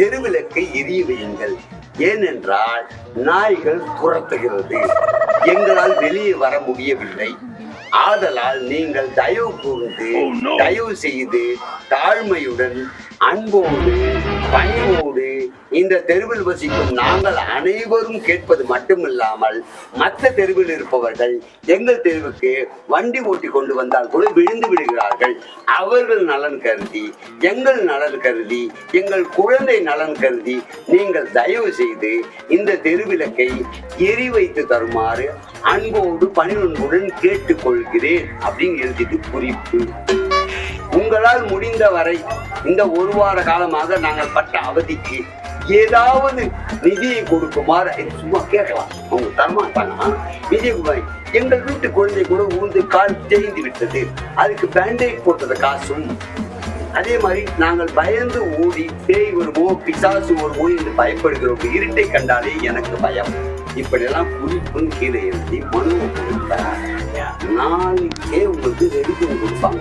தெருவிளக்கை எரிய வையுங்கள். ஏனென்றால் நாய்கள் துரத்துகிறது. எங்களால் வெளியே வர முடியவில்லை. ஆதலால் நீங்கள் தயவு செய்து தாழ்மையுடன் அன்போடு பணிவோடு இந்த தெருவில் வசிக்கும் நாங்கள் அனைவரும் கேட்பது மட்டுமில்லாமல் மற்ற தெருவில் இருப்பவர்கள் எங்கள் தெருவுக்கு வண்டி ஓட்டி கொண்டு வந்தால் கூட விழுந்து விடுகிறார்கள். அவர்கள் நலன் கருதி, எங்கள் நலன் கருதி, எங்கள் குழந்தை நலன் கருதி நீங்கள் தயவு செய்து இந்த தெருவிளக்கை எரி வைத்து தருமாறு அன்போடு பணிவன்புடன் கேட்டுக்கொள்கிறேன் அப்படின்னு எழுதிட்டு குறிப்பு. உங்களால் முடிந்த வரை இந்த ஒரு வார காலமாக நாங்கள் பட்ட அவதிக்கு ஏதாவது நிதியை கொடுக்குமாறு சும்மா கேட்கலாம். அவங்க தரமாட்டாங்க. நிதியை எங்கள் வீட்டு குழந்தை கூட ஊந்து கால் தேய்ந்து விட்டது, அதுக்கு பேண்டேஜ் போட்டது காசும். அதே மாதிரி நாங்கள் பயந்து ஓடி பேய் வருமோ பிசாசு வருமோ என்று பயப்படுகிறோம். இருட்டை கண்டாலே எனக்கு பயம். இப்படியெல்லாம் குறிப்புன்னு கீழே எழுதி மனுவை கொடுத்தா நாளைக்கே உங்களுக்கு ரெடி பண்ணி கொடுப்பாங்க.